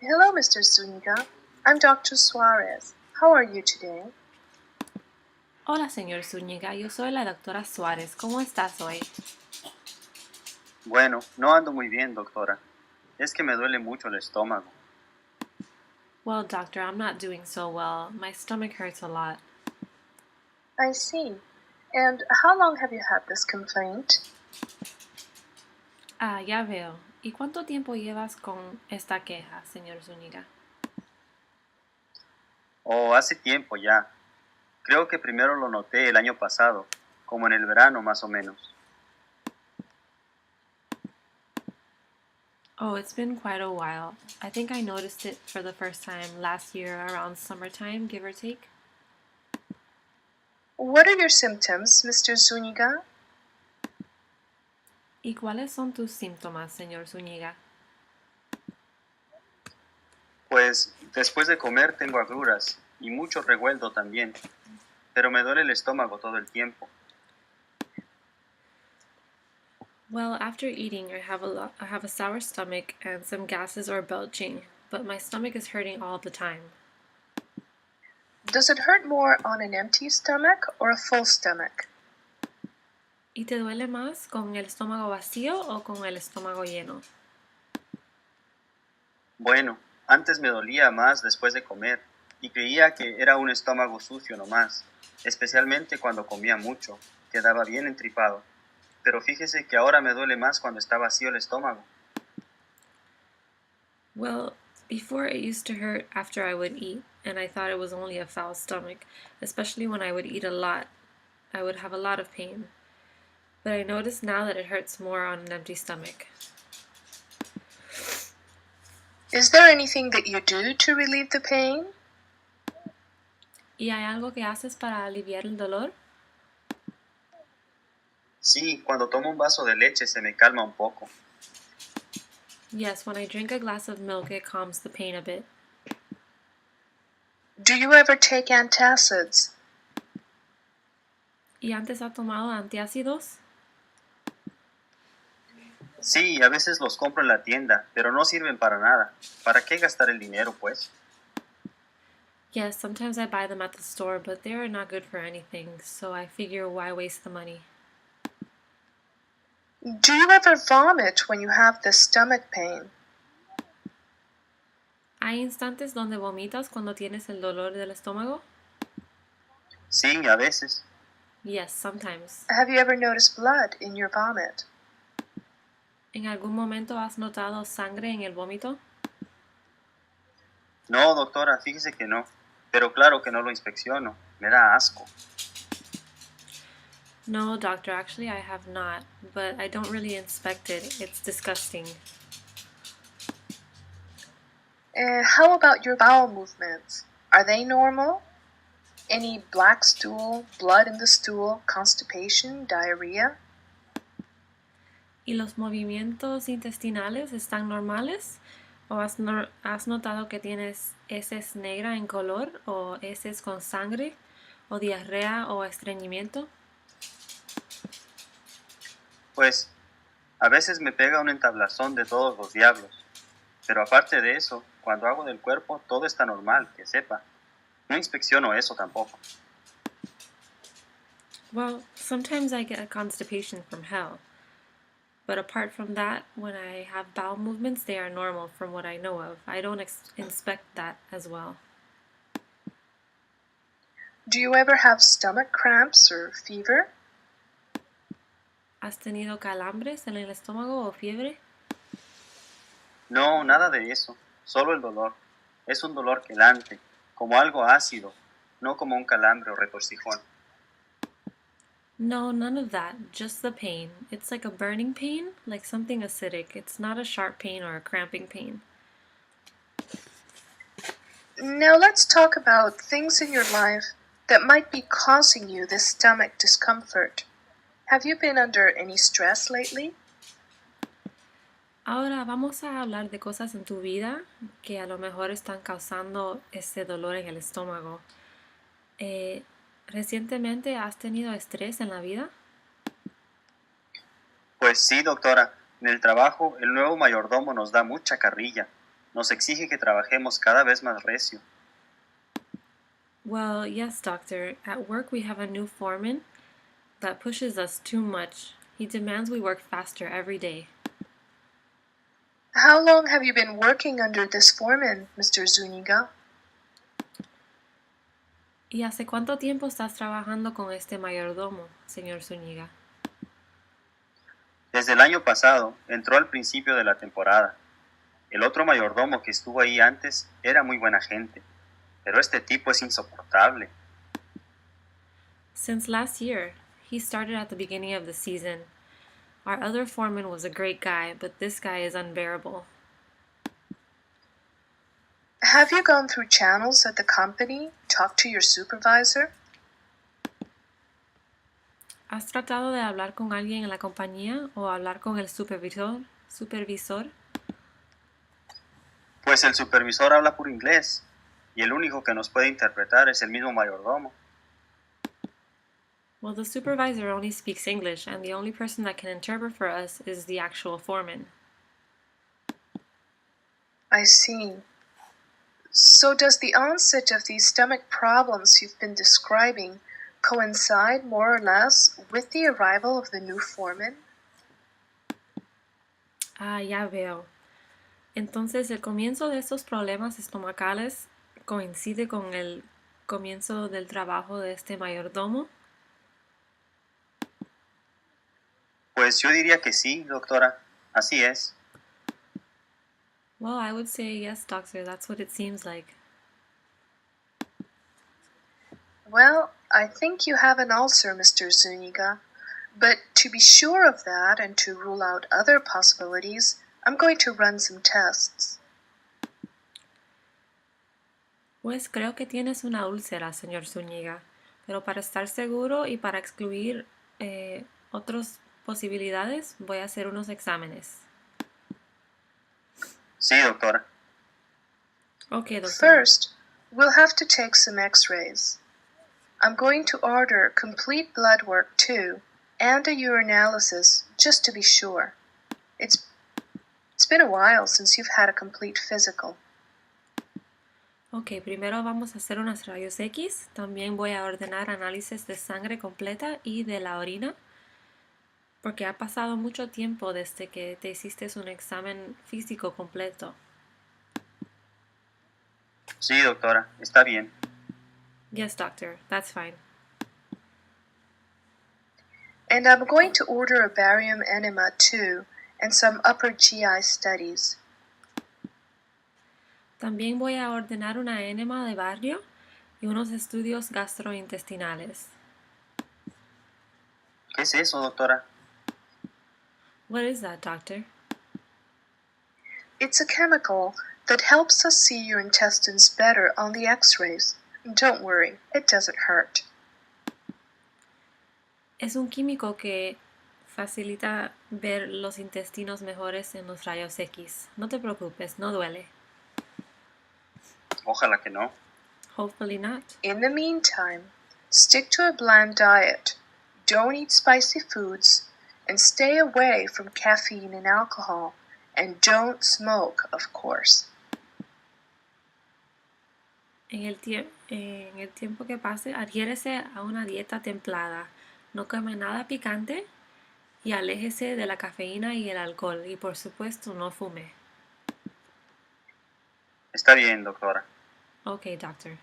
Hello, Mr. Zuniga. I'm Dr. Suarez. How are you today? Hola, señor Zúñiga. Yo soy la doctora Suárez. ¿Cómo estás hoy? Bueno, no ando muy bien, doctora. Es que me duele mucho el estómago. Well, doctor, I'm not doing so well. My stomach hurts a lot. I see. And how long have you had this complaint? Ah, ya veo. ¿Y cuánto tiempo llevas con esta queja, señor Zúñiga? Oh, hace tiempo ya. Creo que primero lo noté el año pasado, como en el verano más o menos. Oh, it's been quite a while. I think I noticed it for the first time last year around summertime, give or take. What are your symptoms, Mr. Zuniga? ¿Y cuáles son tus síntomas, señor Zúñiga? Pues después de comer tengo agruras y mucho revuelto también, pero me duele el estómago todo el tiempo. Well, after eating, I have a sour stomach and some gases or belching, but my stomach is hurting all the time. Does it hurt more on an empty stomach or a full stomach? ¿Y te duele más con el estómago vacío o con el estómago lleno? Bueno, antes me dolía más después de comer y creía que era un estómago sucio nomás, especialmente cuando comía mucho, quedaba bien entripado. Pero fíjese que ahora me duele más cuando está vacío el estómago. Well, before it used to hurt after I would eat, and I thought it was only a foul stomach, especially when I would eat a lot. I would have a lot of pain. But I notice now that it hurts more on an empty stomach. Is there anything that you do to relieve the pain? ¿Y hay algo que haces para aliviar el dolor? Sí, cuando tomo un vaso de leche se me calma un poco. Yes, when I drink a glass of milk, it calms the pain a bit. Do you ever take antacids? ¿Y antes ha tomado antiácidos? Sí, a veces los compro en la tienda, pero no sirven para nada. ¿Para qué gastar el dinero, pues? Yes, sometimes I buy them at the store, but they are not good for anything, so I figure why waste the money. Do you ever vomit when you have this stomach pain? ¿Hay instantes donde vomitas cuando tienes el dolor del estómago? Sí, a veces. Yes, sometimes. Have you ever noticed blood in your vomit? ¿En algún momento has notado sangre en el vómito? No, doctora, fíjese que no. Pero claro que no lo inspecciono. Me da asco. No, doctor, actually I have not, but I don't really inspect it. It's disgusting. How about your bowel movements? Are they normal? Any black stool, blood in the stool, constipation, diarrhea? ¿Y los movimientos intestinales están normales? ¿O has notado que tienes heces negras en color o heces con sangre o diarrea o estreñimiento? Pues, a veces me pega un entablazón de todos los diablos. Pero aparte de eso, cuando hago del cuerpo, todo está normal, que sepa. No inspecciono eso tampoco. Well, sometimes I get a constipation from hell. But apart from that, when I have bowel movements, they are normal from what I know of. I don't inspect that as well. Do you ever have stomach cramps or fever? ¿Has tenido calambres en el estómago o fiebre? No, nada de eso. Solo el dolor. Es un dolor quelante, como algo ácido, no como un calambre o retorcijón. No, none of that. Just the pain. It's like a burning pain, like something acidic. It's not a sharp pain or a cramping pain. Now let's talk about things in your life that might be causing you this stomach discomfort. Have you been under any stress lately? Ahora vamos a hablar de cosas en tu vida que a lo mejor están causando ese dolor en el estómago. ¿Recientemente has tenido estrés en la vida? Pues sí, doctora, En el trabajo, el nuevo mayordomo nos da mucha carrilla. Nos exige que trabajemos cada vez más recio. Well, yes, doctor. At work we have a new foreman that pushes us too much. He demands we work faster every day. How long have you been working under this foreman, Mr. Zuniga? ¿Y hace cuánto tiempo estás trabajando con este mayordomo, señor Zúñiga? Desde el año pasado, entró al principio de la temporada. El otro mayordomo que estuvo ahí antes era muy buena gente, pero este tipo es insoportable. Since last year. He started at the beginning of the season. Our other foreman was a great guy, but this guy is unbearable. Have you gone through channels at the company, talked to your supervisor? ¿Has tratado de hablar con alguien en la compañía o hablar con el supervisor? Pues el supervisor habla puro inglés, y el único que nos puede interpretar es el mismo mayordomo. Well, the supervisor only speaks English, and the only person that can interpret for us is the actual foreman. I see. So does the onset of these stomach problems you've been describing coincide more or less with the arrival of the new foreman? Ah, ya veo. Entonces, el comienzo de estos problemas estomacales coincide con el comienzo del trabajo de este mayordomo. Pues yo diría que sí, doctora. Así es. Well, I would say yes, doctor. That's what it seems like. Well, I think you have an ulcer, Mr. Zuniga. But to be sure of that and to rule out other possibilities, I'm going to run some tests. Pues creo que tienes una úlcera, señor Zúñiga. Pero para estar seguro y para excluir otras posibilidades, voy a hacer unos exámenes. Sí, doctora. Okay, doctor. First, we'll have to take some x-rays. I'm going to order complete blood work too, and a urinalysis, just to be sure. It's been a while since you've had a complete physical. Ok, primero vamos a hacer unas rayos X. También voy a ordenar análisis de sangre completa y de la orina, porque ha pasado mucho tiempo desde que te hiciste un examen físico completo. Sí, doctora, está bien. Yes, doctor, that's fine. And I'm going to order a barium enema too, and some upper GI studies. También voy a ordenar una enema de barrio y unos estudios gastrointestinales. ¿Qué es eso, doctora? What is that, doctor? It's a chemical that helps us see your intestines better on the x-rays. Don't worry, it doesn't hurt. Es un químico que facilita ver los intestinos mejores en los rayos X. No te preocupes, no duele. Ojalá que no. Hopefully not. In the meantime, stick to a bland diet, don't eat spicy foods, and stay away from caffeine and alcohol, and don't smoke, of course. En el tiempo que pase, adhiérese a una dieta templada. No come nada picante y aléjese de la cafeína y el alcohol. Y por supuesto, no fume. Está bien, doctora. Okay, doctor.